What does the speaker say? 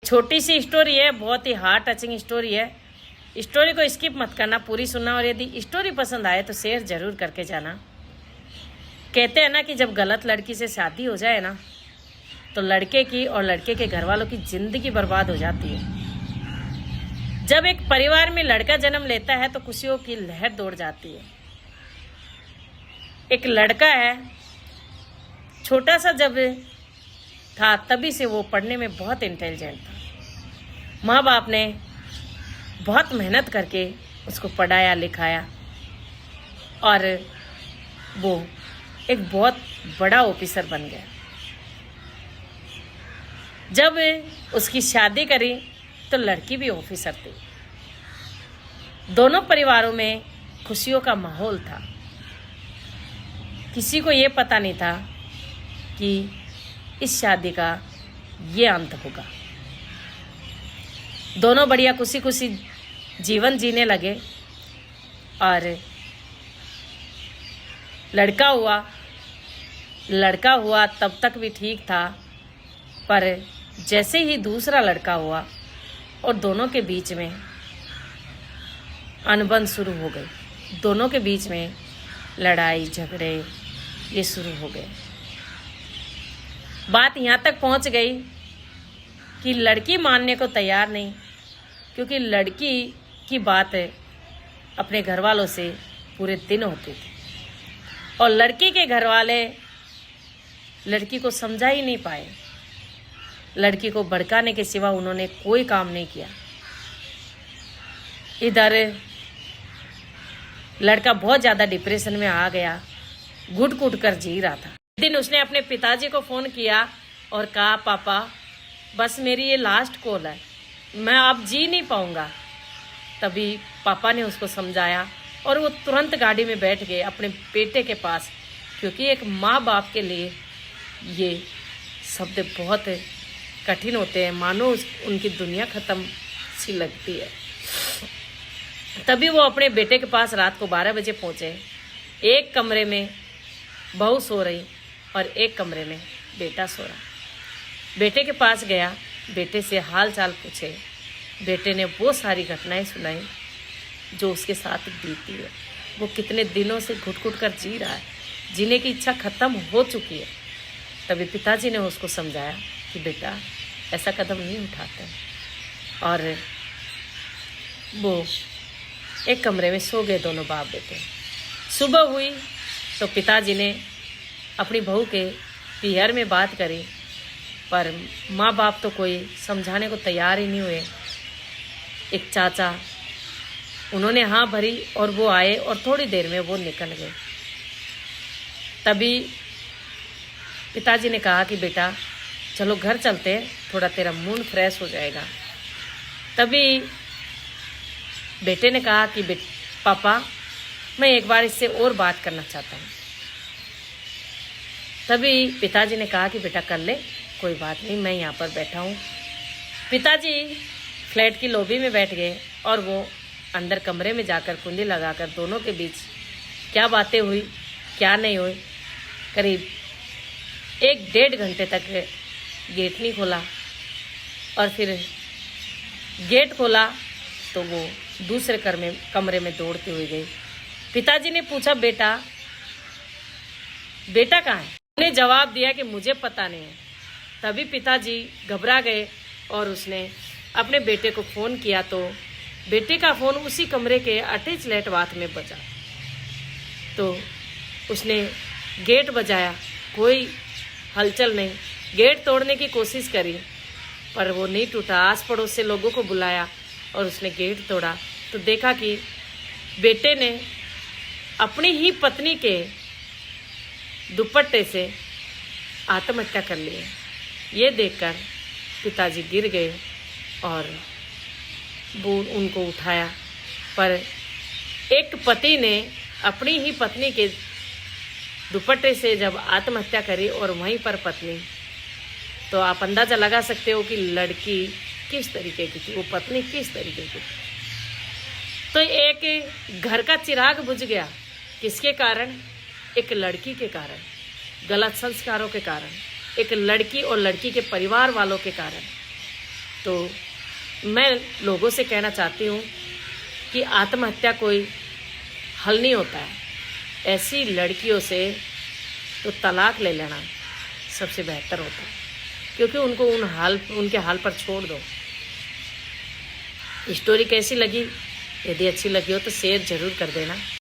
छोटी सी स्टोरी है, बहुत ही हार्ट टचिंग स्टोरी है। स्टोरी को स्किप मत करना, पूरी सुनना, और यदि स्टोरी पसंद आए तो शेयर जरूर करके जाना। कहते हैं ना कि जब गलत लड़की से शादी हो जाए ना तो लड़के की और लड़के के घर वालों की जिंदगी बर्बाद हो जाती है। जब एक परिवार में लड़का जन्म लेता है तो खुशियों की लहर दौड़ जाती है। एक लड़का है, छोटा सा जब था तभी से वो पढ़ने में बहुत इंटेलिजेंट था। माँ बाप ने बहुत मेहनत करके उसको पढ़ाया लिखाया और वो एक बहुत बड़ा ऑफिसर बन गया। जब उसकी शादी करी तो लड़की भी ऑफिसर थी। दोनों परिवारों में खुशियों का माहौल था। किसी को ये पता नहीं था कि इस शादी का ये अंत होगा। दोनों बढ़िया खुशी खुशी जीवन जीने लगे और लड़का हुआ तब तक भी ठीक था, पर जैसे ही दूसरा लड़का हुआ और दोनों के बीच में अनबन शुरू हो गई। दोनों के बीच में लड़ाई झगड़े ये शुरू हो गए। बात यहाँ तक पहुँच गई कि लड़की मानने को तैयार नहीं, क्योंकि लड़की की बात अपने घर वालों से पूरे दिन होती थी और लड़की के घर वाले लड़की को समझा ही नहीं पाए। लड़की को भड़काने के सिवा उन्होंने कोई काम नहीं किया। इधर लड़का बहुत ज़्यादा डिप्रेशन में आ गया, घुट घुट कर जी रहा था। एक दिन उसने अपने पिताजी को फ़ोन किया और कहा, पापा बस मेरी ये लास्ट कॉल है, मैं अब जी नहीं पाऊंगा। तभी पापा ने उसको समझाया और वो तुरंत गाड़ी में बैठ गए अपने बेटे के पास, क्योंकि एक माँ बाप के लिए ये शब्द बहुत कठिन होते हैं, मानो उनकी दुनिया ख़त्म सी लगती है। तभी वो अपने बेटे के पास रात को 12 बजे पहुँचे। एक कमरे में बहू सो रही और एक कमरे में बेटा सो रहा। बेटे के पास गया, बेटे से हाल चाल पूछे। बेटे ने वो सारी घटनाएं सुनाई जो उसके साथ बीती है। वो कितने दिनों से घुट घुट कर जी रहा है, जीने की इच्छा खत्म हो चुकी है। तभी पिताजी ने उसको समझाया कि बेटा ऐसा कदम नहीं उठाते, और वो एक कमरे में सो गए दोनों बाप बेटे। सुबह हुई तो पिताजी ने अपनी बहू के पियर में बात करी, पर माँ बाप तो कोई समझाने को तैयार ही नहीं हुए। एक चाचा, उन्होंने हाँ भरी और वो आए और थोड़ी देर में वो निकल गए। तभी पिताजी ने कहा कि बेटा चलो घर चलते हैं, थोड़ा तेरा मूड फ्रेश हो जाएगा। तभी बेटे ने कहा कि पापा मैं एक बार इससे और बात करना चाहता हूँ। तभी पिताजी ने कहा कि बेटा कर ले, कोई बात नहीं, मैं यहाँ पर बैठा हूँ। पिताजी फ्लैट की लॉबी में बैठ गए और वो अंदर कमरे में जाकर कुंडी लगाकर दोनों के बीच क्या बातें हुई क्या नहीं हुई, करीब 1-1.5 घंटे तक गेट नहीं खोला। और फिर गेट खोला तो वो दूसरे कमरे में दौड़ती हुई गई। पिताजी ने पूछा, बेटा कहाँ है? उसने जवाब दिया कि मुझे पता नहीं है। तभी पिताजी घबरा गए और उसने अपने बेटे को फ़ोन किया तो बेटे का फ़ोन उसी कमरे के अटैच लेट बाथ में बजा। तो उसने गेट बजाया, कोई हलचल नहीं। गेट तोड़ने की कोशिश करी पर वो नहीं टूटा। आस पड़ोस से लोगों को बुलाया और उसने गेट तोड़ा तो देखा कि बेटे ने अपनी ही पत्नी के दुपट्टे से आत्महत्या कर ली है। ये देखकर पिताजी गिर गए और वो उनको उठाया, पर एक पति ने अपनी ही पत्नी के दुपट्टे से जब आत्महत्या करी और वहीं पर पत्नी, तो आप अंदाज़ा लगा सकते हो कि लड़की किस तरीके की थी, वो पत्नी किस तरीके की थी। तो एक घर का चिराग बुझ गया। किसके कारण? एक लड़की के कारण, गलत संस्कारों के कारण, एक लड़की और लड़की के परिवार वालों के कारण। तो मैं लोगों से कहना चाहती हूँ कि आत्महत्या कोई हल नहीं होता है। ऐसी लड़कियों से तो तलाक ले लेना सबसे बेहतर होता है, क्योंकि उनको उनके हाल पर छोड़ दो। स्टोरी कैसी लगी? यदि अच्छी लगी हो तो शेयर ज़रूर कर देना।